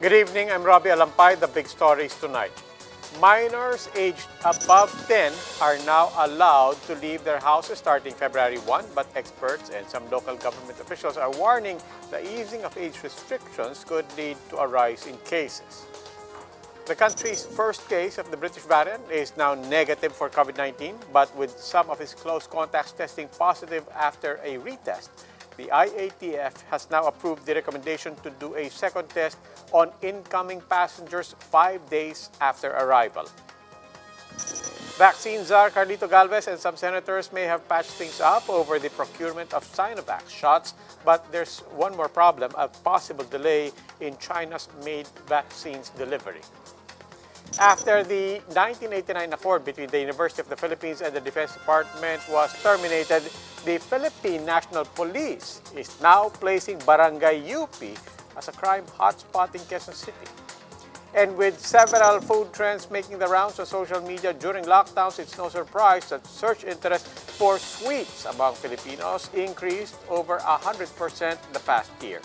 Good evening, I'm Robbie Alampay. The big stories tonight. Minors aged above 10 are now allowed to leave their houses starting February 1, but experts and some local government officials are warning the easing of age restrictions could lead to a rise in cases. The country's first case of the British variant is now negative for COVID-19, but with some of his close contacts testing positive after a retest. The IATF has now approved the recommendation to do a second test on incoming passengers 5 days after arrival. Vaccine czar Carlito Galvez and some senators may have patched things up over the procurement of Sinovac shots, but there's one more problem, a possible delay in China's made vaccines delivery. After the 1989 accord between the University of the Philippines and the Defense Department was terminated, the Philippine National Police is now placing Barangay UP as a crime hotspot in Quezon City. And with several food trends making the rounds on social media during lockdowns, it's no surprise that search interest for sweets among Filipinos increased over 100% the past year.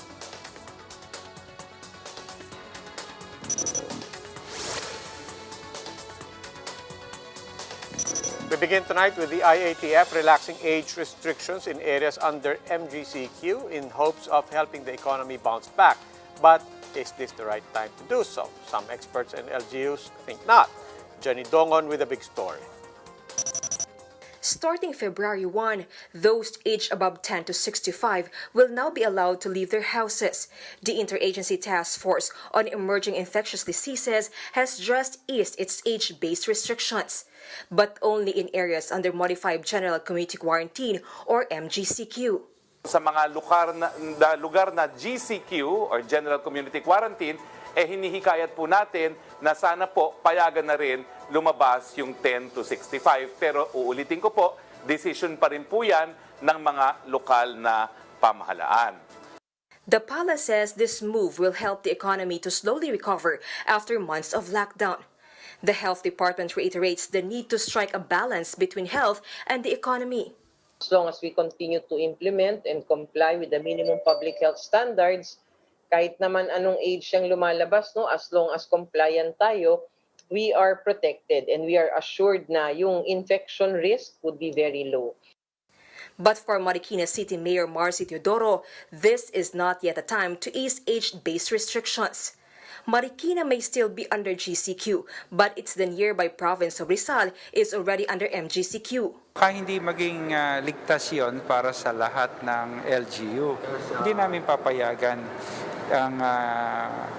We begin tonight with the IATF relaxing age restrictions in areas under MGCQ in hopes of helping the economy bounce back. But is this the right time to do so? Some experts and LGUs think not. Jenny Dongon with a big story. Starting February 1, those aged above 10 to 65 will now be allowed to leave their houses. The Interagency Task Force on Emerging Infectious Diseases has just eased its age-based restrictions, but only in areas under Modified General Community Quarantine or MGCQ. Sa mga lugar na GCQ or General Community Quarantine, hinihikayat po natin na sana po payagan na rin lumabas yung 10 to 65. Pero uulitin ko po, decision pa rin po yan ng mga lokal na pamahalaan. The palace says this move will help the economy to slowly recover after months of lockdown. The Health Department reiterates the need to strike a balance between health and the economy. As long as we continue to implement and comply with the minimum public health standards, kahit naman anong age siyang lumalabas, no, as long as compliant tayo, we are protected and we are assured na yung infection risk would be very low. But for Marikina City Mayor Marcy Teodoro, this is not yet a time to ease age-based restrictions. Marikina may still be under GCQ, but it's the nearby province of Rizal is already under MGCQ. Baka hindi maging ligtas yun para sa lahat ng LGU. Hindi namin papayagan ang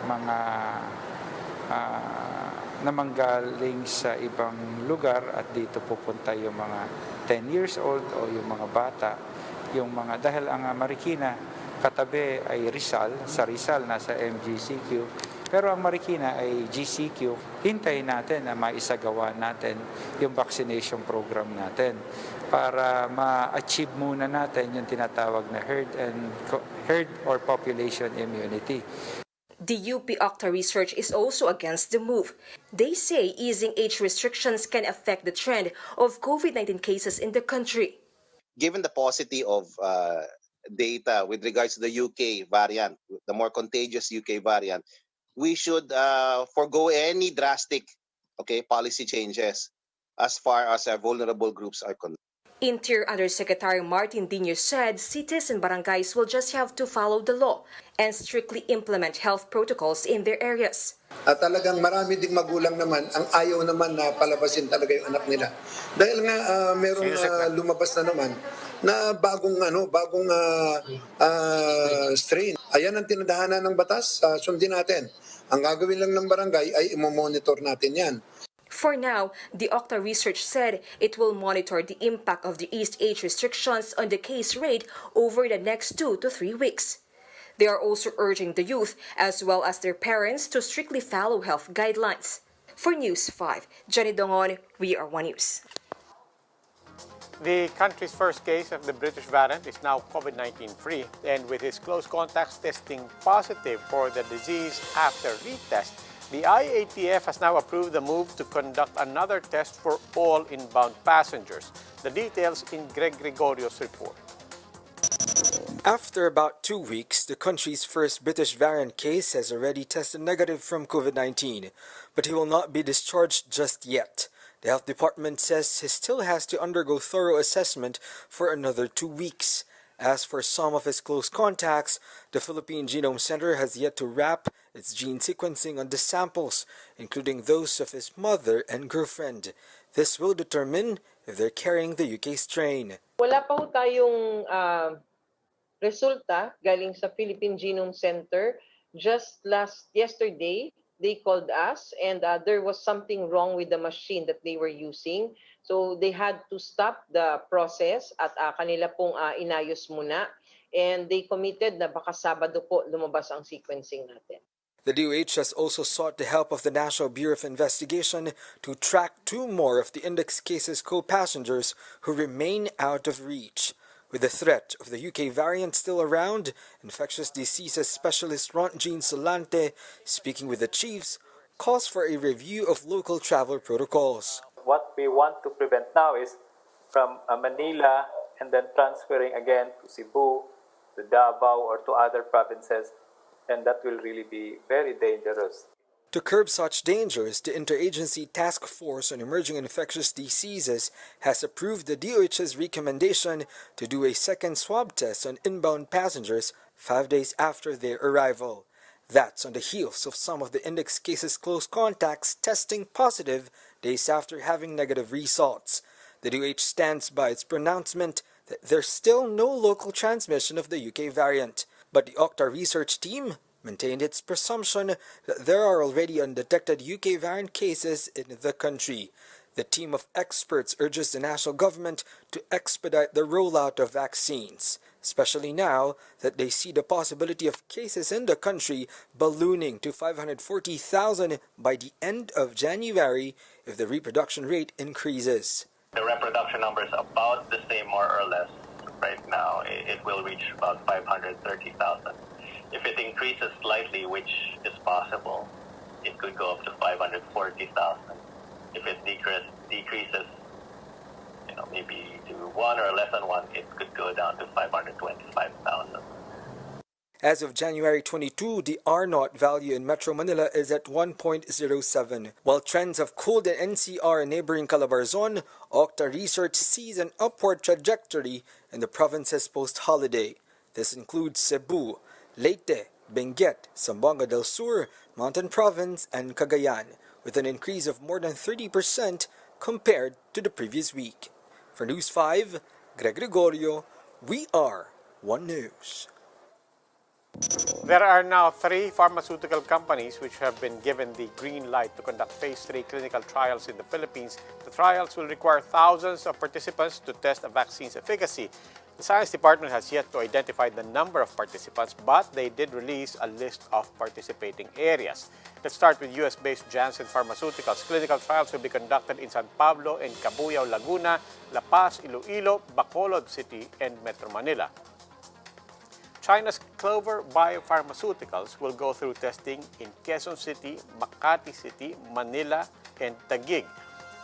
mga namanggaling sa ibang lugar at dito pupunta yung mga 10 years old o yung mga bata. Dahil ang Marikina katabi ay Rizal, sa Rizal nasa MGCQ. Pero ang Marikina ay GCQ, hintayin natin na maisagawa natin yung vaccination program natin para ma-achieve muna natin yung tinatawag na herd or population immunity. The UP Octa Research is also against the move. They say easing age restrictions can affect the trend of COVID-19 cases in the country. Given the paucity of data with regards to the UK variant, the more contagious UK variant, we should forgo any drastic policy changes as far as our vulnerable groups are concerned. Interior Undersecretary Martin Dino said cities and barangays will just have to follow the law and strictly implement health protocols in their areas. At talagang marami ding magulang naman ang ayaw naman na palabasin talaga yung anak nila. Dahil nga merong lumabas na naman na bagong strain. Ayan ang tinadahanan ng batas, sundin natin. Ang gagawin lang ng barangay ay i-monitor natin yan. For now, the Octa Research said it will monitor the impact of the eased age restrictions on the case rate over the next 2 to 3 weeks. They are also urging the youth as well as their parents to strictly follow health guidelines. For News 5, Jenny Dongon, We Are One News. The country's first case of the British variant is now COVID-19 free, and with his close contacts testing positive for the disease after retest, the IATF has now approved the move to conduct another test for all inbound passengers. The details in Greg Gregorio's report. After about 2 weeks, the country's first British variant case has already tested negative from COVID-19, but he will not be discharged just yet. The health department says he still has to undergo thorough assessment for another 2 weeks. As for some of his close contacts, the Philippine Genome Center has yet to wrap its gene sequencing on the samples, including those of his mother and girlfriend. This will determine if they're carrying the UK strain. Wala pa ho tayong resulta galing sa Philippine Genome Center. Just yesterday, they called us and there was something wrong with the machine that they were using. So they had to stop the process at kanila pong inayos muna. And they committed na baka Sabado po lumabas ang sequencing natin. The DOH has also sought the help of the National Bureau of Investigation to track 2 more of the index cases co-passengers who remain out of reach. With the threat of the UK variant still around, infectious diseases specialist Jean Solante, speaking with the chiefs, calls for a review of local travel protocols. What we want to prevent now is from Manila and then transferring again to Cebu, to Davao, or to other provinces, and that will really be very dangerous. To curb such dangers, the Interagency Task Force on Emerging Infectious Diseases has approved the DOH's recommendation to do a second swab test on inbound passengers 5 days after their arrival. That's on the heels of some of the index cases' close contacts testing positive days after having negative results. The DOH stands by its pronouncement that there's still no local transmission of the UK variant, but the Octa research team maintained its presumption that there are already undetected UK variant cases in the country. The team of experts urges the national government to expedite the rollout of vaccines, especially now that they see the possibility of cases in the country ballooning to 540,000 by the end of January if the reproduction rate increases. The reproduction number is about the same, more or less, right now. It will reach about 530,000. If it increases slightly, which is possible, it could go up to 540,000. If it decreases, maybe to 1 or less than 1, it could go down to 525,000. As of January 22, the R0 value in Metro Manila is at 1.07. While trends have cooled in NCR and neighboring Calabarzon, Octa Research sees an upward trajectory in the provinces post-holiday. This includes Cebu, Leyte, Benguet, Zamboanga del Sur, Mountain Province, and Cagayan, with an increase of more than 30% compared to the previous week. For News 5, Greg Gregorio, we are One News. There are now 3 pharmaceutical companies which have been given the green light to conduct phase 3 clinical trials in the Philippines. The trials will require thousands of participants to test a vaccine's efficacy. The Science Department has yet to identify the number of participants, but they did release a list of participating areas. Let's start with US-based Janssen Pharmaceuticals. Clinical trials will be conducted in San Pablo and Cabuyao, Laguna, La Paz, Iloilo, Bacolod City, and Metro Manila. China's Clover Biopharmaceuticals will go through testing in Quezon City, Makati City, Manila, and Taguig,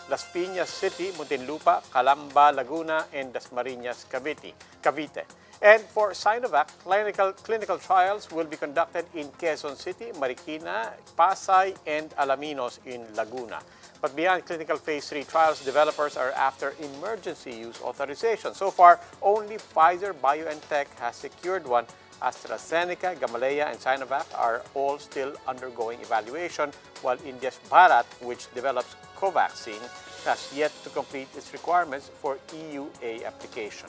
Las Piñas City, Muntinlupa, Calamba, Laguna, and Dasmariñas, Cavite. And for Sinovac, clinical trials will be conducted in Quezon City, Marikina, Pasay, and Alaminos in Laguna. But beyond clinical phase 3 trials, developers are after emergency use authorization. So far, only Pfizer-BioNTech has secured one. AstraZeneca, Gamaleya, and Sinovac are all still undergoing evaluation, while India's Bharat, which develops Covaxin, has yet to complete its requirements for EUA application.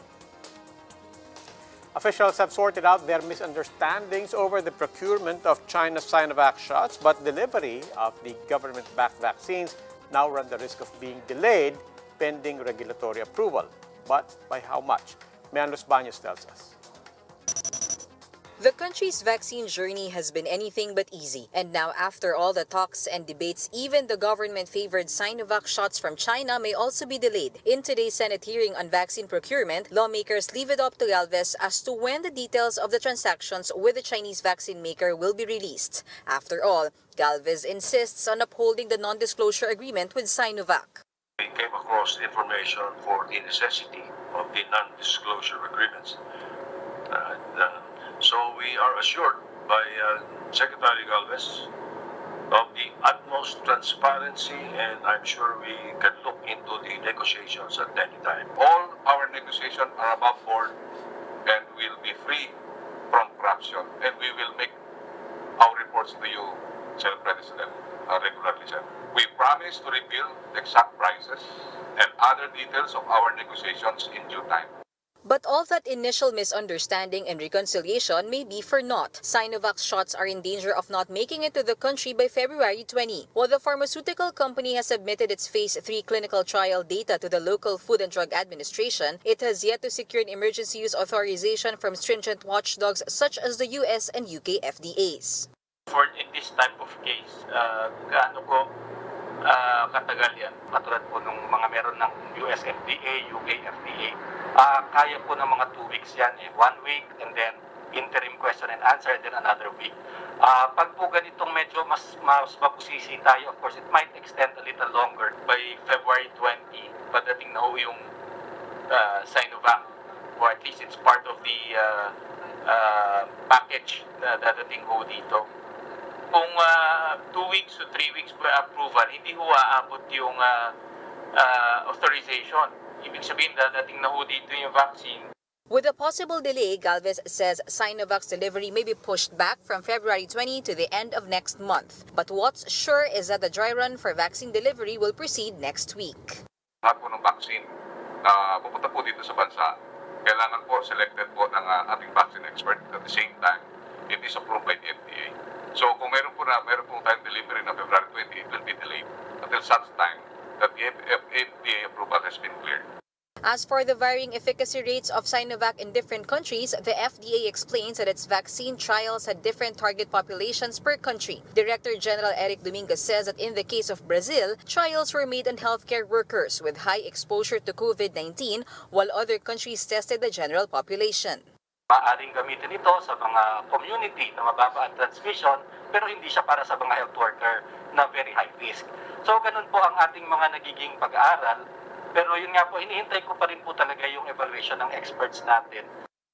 Officials have sorted out their misunderstandings over the procurement of China's Sinovac shots, but delivery of the government-backed vaccines now run the risk of being delayed pending regulatory approval. But by how much? Mian Los Baños tells us. The country's vaccine journey has been anything but easy. And now, after all the talks and debates, even the government-favored Sinovac shots from China may also be delayed. In today's Senate hearing on vaccine procurement, lawmakers leave it up to Galvez as to when the details of the transactions with the Chinese vaccine maker will be released. After all, Galvez insists on upholding the non-disclosure agreement with Sinovac. We came across information for the necessity of the non-disclosure agreements. So we are assured by Secretary Galvez of the utmost transparency, and I'm sure we can look into the negotiations at any time. All our negotiations are above board and will be free from corruption, and we will make our reports to you, Sir President, regularly, sir. We promise to reveal the exact prices and other details of our negotiations in due time. But all that initial misunderstanding and reconciliation may be for naught. Sinovac shots are in danger of not making it to the country by February 20. While the pharmaceutical company has submitted its Phase 3 clinical trial data to the local Food and Drug Administration, it has yet to secure an emergency use authorization from stringent watchdogs such as the US and UK FDAs. For in this type of case, gaano po katagal yan? Katulad po nung mga meron ng US FDA, UK FDA, kaya po ng mga 2 weeks yan, 1 week, and then interim question and answer, and then another week. Pag po ganitong medyo mas mabusisi tayo, of course, it might extend a little longer. By February 20, padating na ho yung Sinovac, or at least it's part of the package na dadating ho dito. Kung 2 weeks to 3 weeks po approval, hindi ho aabot yung authorization. Ibig sabihin, dadating na ho dito yung vaccine. With a possible delay, Galvez says Sinovac's delivery may be pushed back from February 20 to the end of next month. But what's sure is that the dry run for vaccine delivery will proceed next week. Lahat po ng vaccine na pupunta po dito sa bansa, kailangan po selected po ng ating vaccine expert. At the same time, it is approved by the FDA. So kung meron po tayong delivery na February 20, it will be delayed until such time that the FDA approval has been cleared. As for the varying efficacy rates of Sinovac in different countries, the FDA explains that its vaccine trials had different target populations per country. Director General Eric Dominguez says that in the case of Brazil, trials were made on healthcare workers with high exposure to COVID-19, while other countries tested the general population. Maaring gamitin ito sa mga community na mababa ang transmission, pero hindi siya para sa mga health worker na very high risk. So ganun po ang ating mga nagiging pag-aaral. Pero yun nga po, hinihintay ko pa rin po talaga yung evaluation ng experts natin.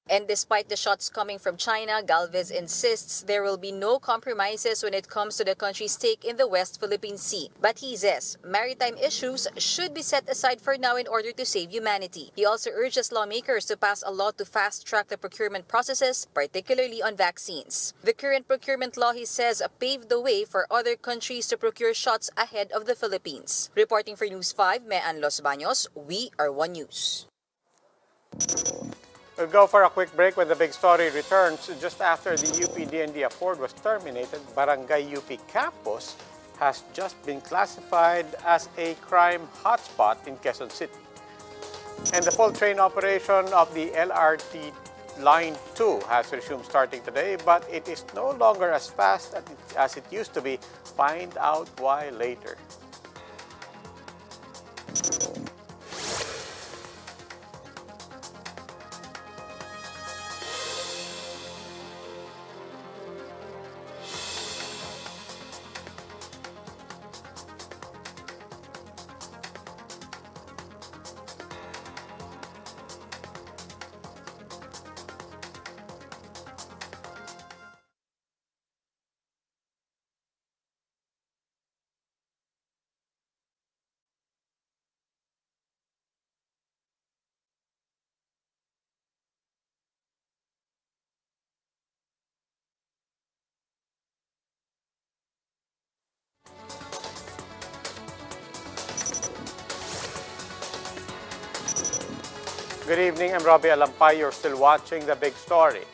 And despite the shots coming from China, Galvez insists there will be no compromises when it comes to the country's stake in the West Philippine Sea. But he says maritime issues should be set aside for now in order to save humanity. He also urges lawmakers to pass a law to fast-track the procurement processes, particularly on vaccines. The current procurement law, he says, paved the way for other countries to procure shots ahead of the Philippines. Reporting for News 5, Mean Los Baños, we are One News. We'll go for a quick break. When the big story returns. Just after the UP-DND Accord was terminated, Barangay UP Campus has just been classified as a crime hotspot in Quezon City. And the full train operation of the LRT Line 2 has resumed starting today, but it is no longer as fast as it used to be. Find out why later. Good evening, I'm Robbie Alampay. You're still watching The Big Story.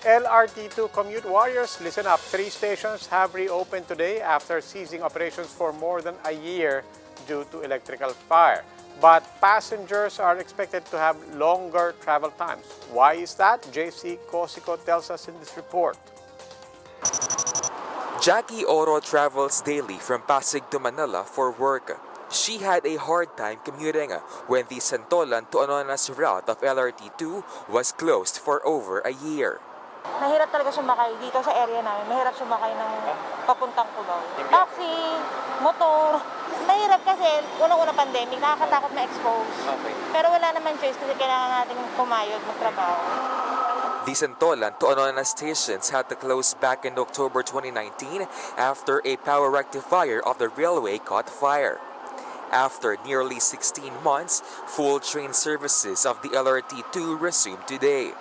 LRT2 commute warriors, listen up. 3 stations have reopened today after ceasing operations for more than a year due to electrical fire. But passengers are expected to have longer travel times. Why is that? JC Cosico tells us in this report. Jackie Oro travels daily from Pasig to Manila for work. She had a hard time commuting when the Santolan to Anonas route of LRT2 was closed for over a year. Mahirap talaga sumakay dito sa area namin. Mahirap sumakay ng papuntang Cubao. Taxi, motor. Mahirap kasi unang-unang pandemic, nakakatakot ma-expose. Okay. Pero wala naman choice kasi kailangan natin kumayod, magtrabaho. The Santolan to Anonas stations had to close back in October 2019 after a power rectifier of the railway caught fire. After nearly 16 months, full train services of the LRT2 resumed today.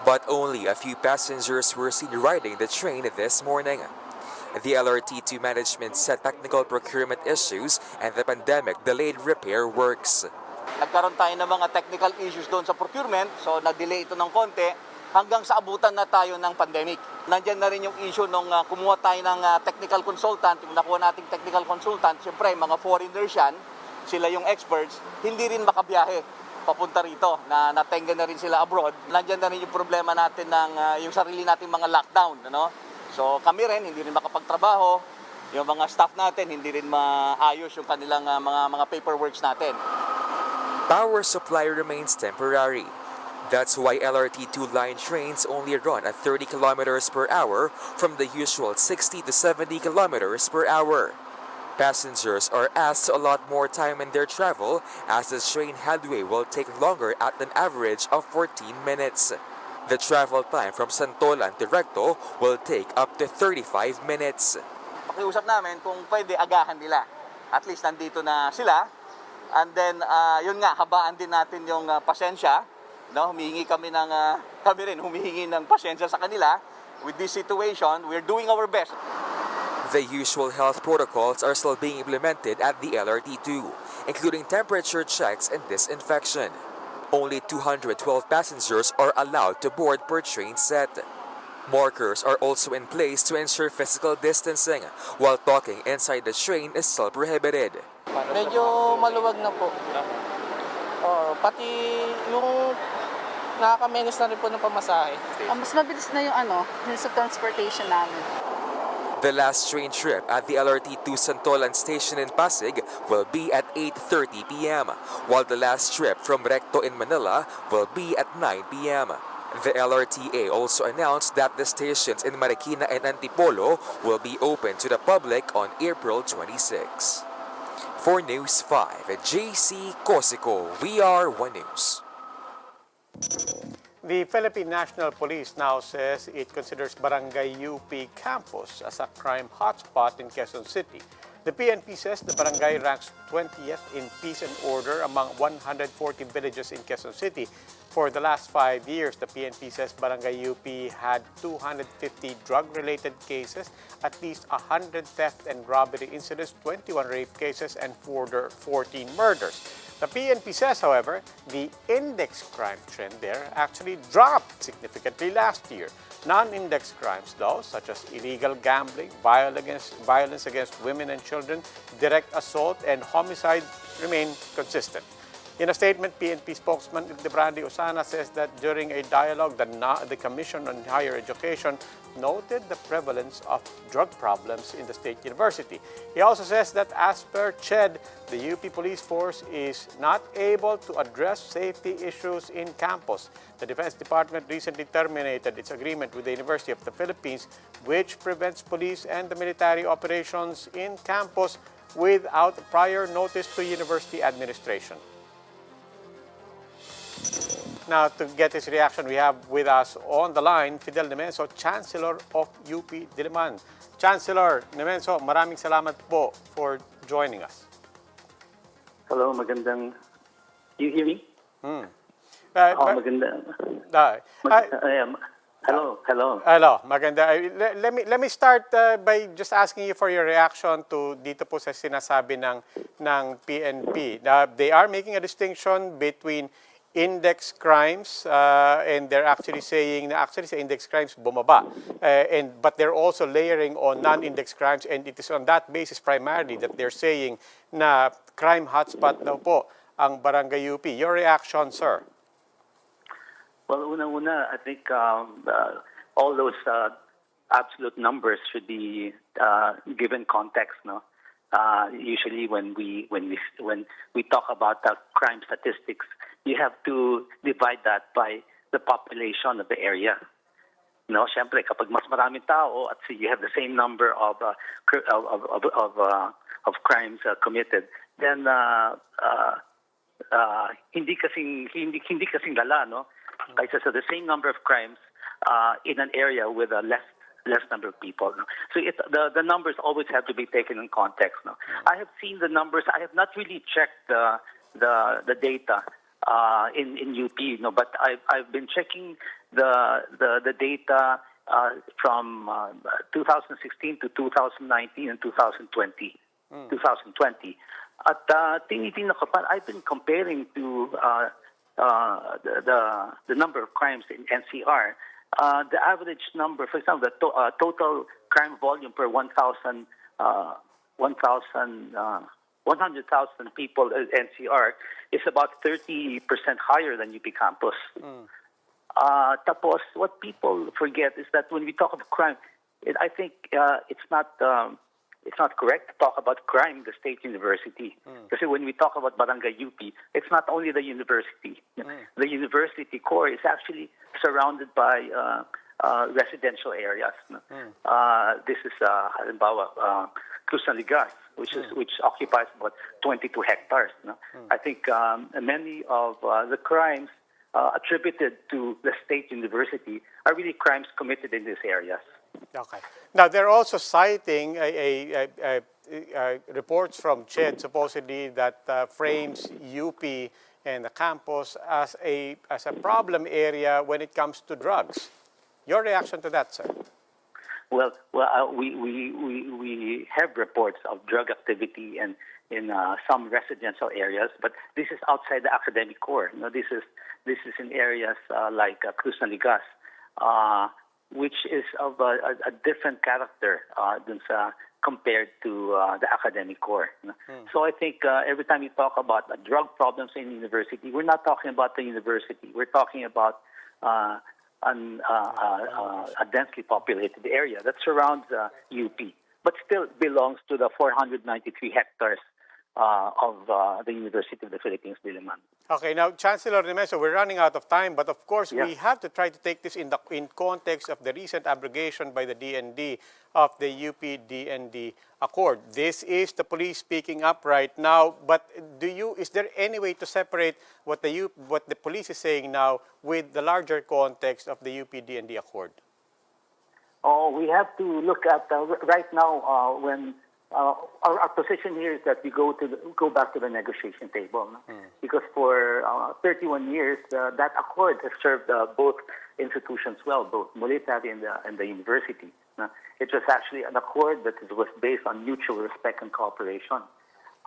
But only a few passengers were seen riding the train this morning. The LRT2 management said technical procurement issues and the pandemic delayed repair works. Nagkaroon tayo ng mga technical issues doon sa procurement, so nag-delay ito ng konti hanggang sa abutan na tayo ng pandemic. Nandiyan na rin yung issue nung kumuha tayo ng technical consultant, yung nakuha nating technical consultant, siyempre mga foreigners yan, sila yung experts, hindi rin makabiyahe papunta rito, na natenga na rin sila abroad. Nandiyan na rin yung problema natin ng yung sarili nating mga lockdown. Ano? So kami rin, hindi rin makapagtrabaho, yung mga staff natin, hindi rin maayos yung kanilang mga paperworks natin. Power supply remains temporary. That's why LRT2 line trains only run at 30 kilometers per hour from the usual 60 to 70 kilometers per hour. Passengers are asked to allot more time in their travel as the train headway will take longer at an average of 14 minutes. The travel time from Santolan to Recto will take up to 35 minutes. Pakiusap namin kung pwede agahan nila. At least nandito na sila. And then, yun nga, habaan din natin yung pasensya. No, humihingi kami ng pasensya sa kanila. With this situation, we're doing our best. The usual health protocols are still being implemented at the LRT2, including temperature checks and disinfection. Only 212 passengers are allowed to board per train set. Markers are also in place to ensure physical distancing, while talking inside the train is still prohibited. Medyo maluwag na po. Pati yung nakakamenos na rin po ng pamasahe. Mas mabilis na yung sa transportation namin. The last train trip at the LRT2 Santolan station in Pasig will be at 8:30 p.m., while the last trip from Recto in Manila will be at 9 p.m. The LRTA also announced that the stations in Marikina and Antipolo will be open to the public on April 26. For News 5, JC Cosico, VR1 News. The Philippine National Police now says it considers Barangay UP campus as a crime hotspot in Quezon City. The PNP says the barangay ranks 20th in peace and order among 140 villages in Quezon City. For the last 5 years, the PNP says Barangay UP had 250 drug-related cases, at least 100 theft and robbery incidents, 21 rape cases, and 14 murders. The PNP says, however, the index crime trend there actually dropped significantly last year. Non-index crimes, though, such as illegal gambling, violence against women and children, direct assault, and homicide remain consistent. In a statement, PNP spokesman Ildebrandi Osana says that during a dialogue, the Commission on Higher Education noted the prevalence of drug problems in the state university. He also says that as per CHED, the UP police force is not able to address safety issues in campus. The Defense Department recently terminated its agreement with the University of the Philippines, which prevents police and the military operations in campus without prior notice to university administration. Now, to get his reaction, we have with us on the line Fidel Nemenso, Chancellor of UP Diliman. Chancellor Nemenso, maraming salamat po for joining us. Hello, magandang... You hear me? Maganda. Hello, maganda. Let me start by just asking you for your reaction to dito po sa sinasabi ng PNP. They are making a distinction between index crimes and they're actually saying na actually sa index crimes bumaba, but they're also layering on non-index crimes, and it is on that basis primarily that they're saying na crime hotspot daw po ang Barangay UP. Your reaction, sir? Well, una, I think all those absolute numbers should be given context, no? Usually when we talk about the crime statistics, you have to divide that by the population of the area. No, syempre kapag mas maraming tao at you have the same number of crimes committed, then hindi kasing lala, no? Kaysa sa the same number of crimes in an area with a less number of people. No? So the numbers always have to be taken in context. No? I have seen the numbers. I have not really checked the data in UP, no, but I've been checking the data from 2016 to 2019 and 2020. 2020. At tinitingnan ko pa, I've been comparing to the number of crimes in NCR. The average number, for example, the total crime volume per 100,000 people in NCR is about 30% higher than UP campus. Tapos, what people forget is that when we talk about crime, I think it's not correct to talk about crime in the state university. Because when we talk about Barangay UP, it's not only the university. The university core is actually surrounded by residential areas. This is halimbawa Cruz ng Ligas, which occupies about 22 hectares. I think many of the crimes attributed to the state university are really crimes committed in these areas. Okay. Now, they're also citing reports from CHED supposedly that frames UP and the campus as a problem area when it comes to drugs. Your reaction to that, sir? Well, we have reports of drug activity in some residential areas, but this is outside the academic core. This is in areas like Cruz ng Ligas, which is of a different character compared to the academic core. So I think every time you talk about drug problems in university, we're not talking about the university. We're talking about a densely populated area that surrounds UP, but still belongs to the 493 hectares of the University of the Philippines, Diliman. Okay, now, Chancellor Nemesio, we're running out of time, but of course, we have to try to take this in context of the recent abrogation by the DND of the UP-DND Accord. This is the police speaking up right now, but is there any way to separate what the police is saying now with the larger context of the UP-DND Accord? Oh, we have to look at right now when our position here is that we go back to the negotiation table, because for 31 years that accord has served both institutions well, both military and the university. It was actually an accord that was based on mutual respect and cooperation.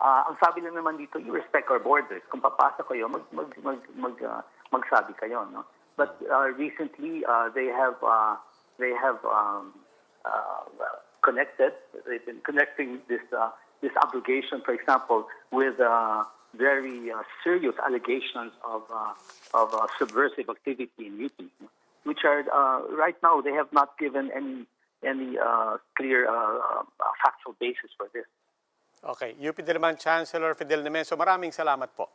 Ang sabi lang naman dito, you respect our borders. Kung papasok kayo, magsabi kayo, no? But recently they have they've been connecting this abrogation, for example, with very serious allegations of subversive activity in UP, which are right now they have not given any clear factual basis for this. Okay, UP Diliman Chancellor Fidel Nemesio, maraming salamat po.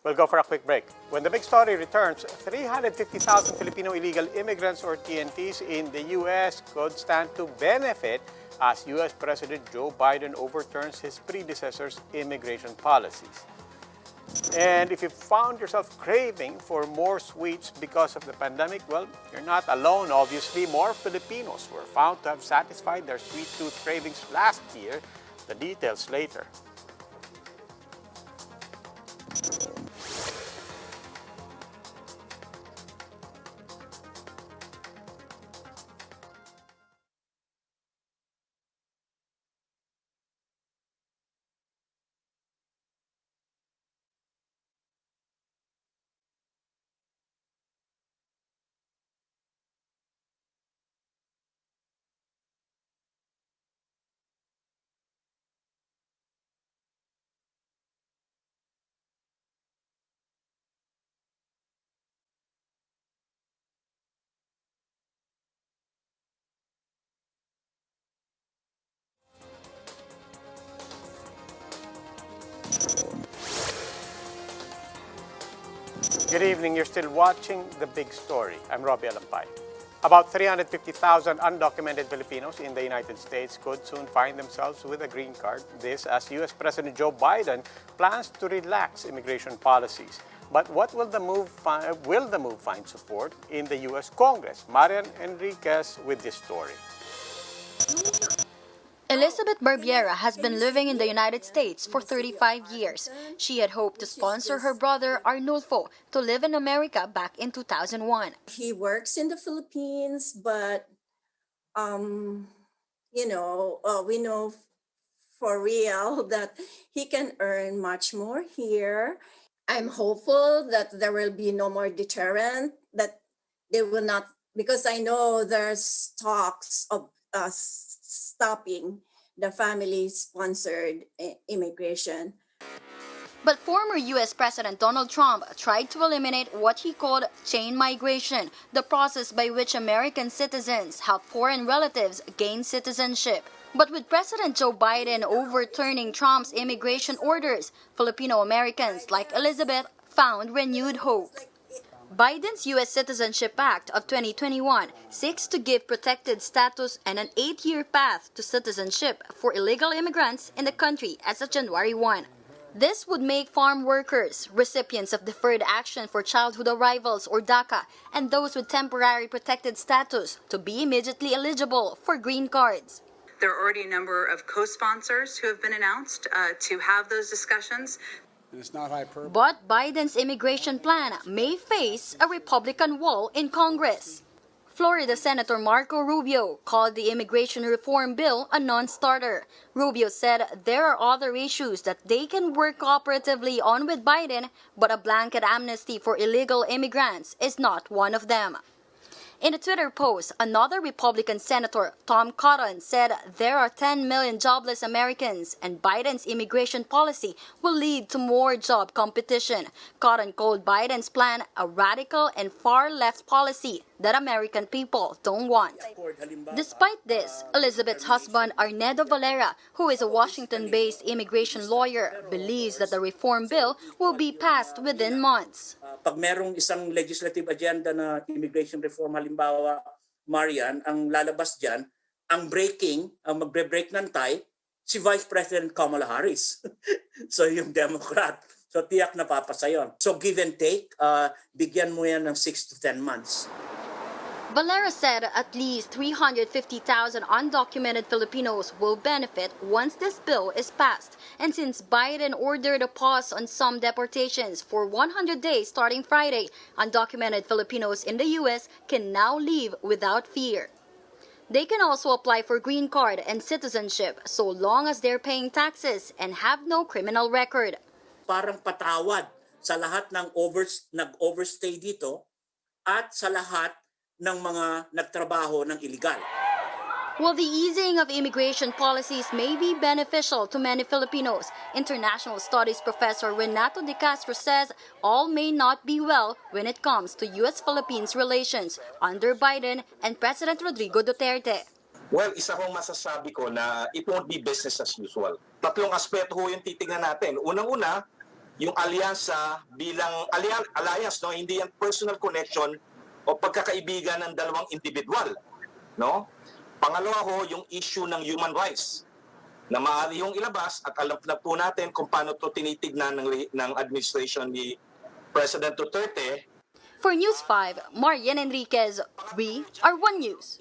We'll go for a quick break. When the big story returns, 350,000 Filipino illegal immigrants or TNTs in the U.S. could stand to benefit as U.S. President Joe Biden overturns his predecessor's immigration policies. And if you found yourself craving for more sweets because of the pandemic, well, you're not alone, obviously. More Filipinos were found to have satisfied their sweet tooth cravings last year. The details later. Good evening. You're still watching The Big Story. I'm Robbie Alampay. About 350,000 undocumented Filipinos in the United States could soon find themselves with a green card. This as U.S. President Joe Biden plans to relax immigration policies. But what will the move find support in the U.S. Congress? Marian Enriquez with this story. Elizabeth Barbiera has been living in the United States for 35 years. She had hoped to sponsor her brother Arnulfo to live in America back in 2001. He works in the Philippines, but we know for real that he can earn much more here. I'm hopeful that there will be no more deterrent, that they will not, because I know there's talks of stopping the family-sponsored immigration. But former U.S. President Donald Trump tried to eliminate what he called chain migration, the process by which American citizens help foreign relatives gain citizenship. But with President Joe Biden overturning Trump's immigration orders, Filipino Americans like Elizabeth found renewed hope. Biden's U.S. Citizenship Act of 2021 seeks to give protected status and an 8-year path to citizenship for illegal immigrants in the country as of January 1. This would make farm workers, recipients of Deferred Action for Childhood Arrivals or DACA, and those with temporary protected status to be immediately eligible for green cards. There are already a number of co-sponsors who have been announced to have those discussions. It's not hyperbole. But Biden's immigration plan may face a Republican wall in Congress. Florida Senator Marco Rubio called the immigration reform bill a non-starter. Rubio said there are other issues that they can work cooperatively on with Biden, but a blanket amnesty for illegal immigrants is not one of them. In a Twitter post, another Republican Senator, Tom Cotton, said there are 10 million jobless Americans and Biden's immigration policy will lead to more job competition. Cotton called Biden's plan a radical and far-left policy that American people don't want. Despite this, Elizabeth's husband, Arnedo Valera, who is a Washington-based immigration lawyer, believes that the reform bill will be passed within months. Pag merong isang legislative agenda na immigration reform, halimbawa, Marian, ang lalabas dyan, ang magbre-break ng tie, si Vice President Kamala Harris. So yung Democrat. So tiyak na papasa yun. So give and take, bigyan mo yan ng 6 to 10 months. Valera said at least 350,000 undocumented Filipinos will benefit once this bill is passed. And since Biden ordered a pause on some deportations for 100 days starting Friday, undocumented Filipinos in the U.S. can now leave without fear. They can also apply for green card and citizenship so long as they're paying taxes and have no criminal record. Parang patawad sa lahat ng nag-overstay dito at sa lahat ng mga nagtrabaho ng illegal. While the easing of immigration policies may be beneficial to many Filipinos, International Studies Professor Renato De Castro says all may not be well when it comes to U.S.-Philippines relations under Biden and President Rodrigo Duterte. Well, isa kong masasabi ko na it won't be business as usual. Tatlong aspeto ho yung titignan natin. Unang-una, yung alyansa bilang alliance, no? Hindi yan personal connection o pagkakaibigan ng dalawang individual, no? Pangalawa ho, yung issue ng human rights na maaari yung ilabas at alam na po natin kung paano to tinitignan ng administration ni President Duterte. For News 5, Marian Enriquez, we are One News.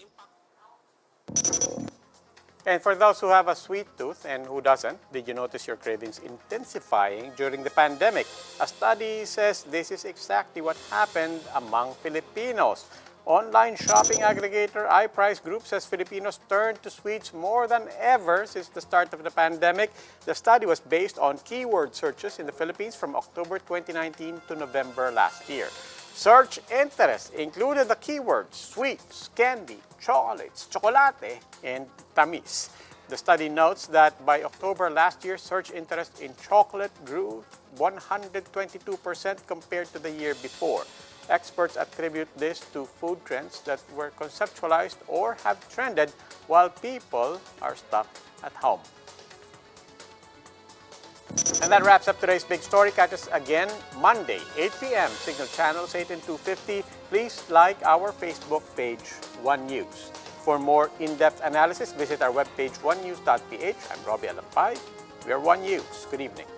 And for those who have a sweet tooth and who doesn't, did you notice your cravings intensifying during the pandemic? A study says this is exactly what happened among Filipinos. Online shopping aggregator iPrice Group says Filipinos turned to sweets more than ever since the start of the pandemic. The study was based on keyword searches in the Philippines from October 2019 to November last year. Search interest included the keywords sweets, candy, chocolates, chocolate, and tamis. The study notes that by October last year, search interest in chocolate grew 122% compared to the year before. Experts attribute this to food trends that were conceptualized or have trended while people are stuck at home. And that wraps up today's big story. Catch us again Monday, 8 p.m. Signal Channels 8 and 250. Please like our Facebook page, One News. For more in-depth analysis, visit our webpage, onenews.ph. I'm Robbie Alampay. We are One News. Good evening.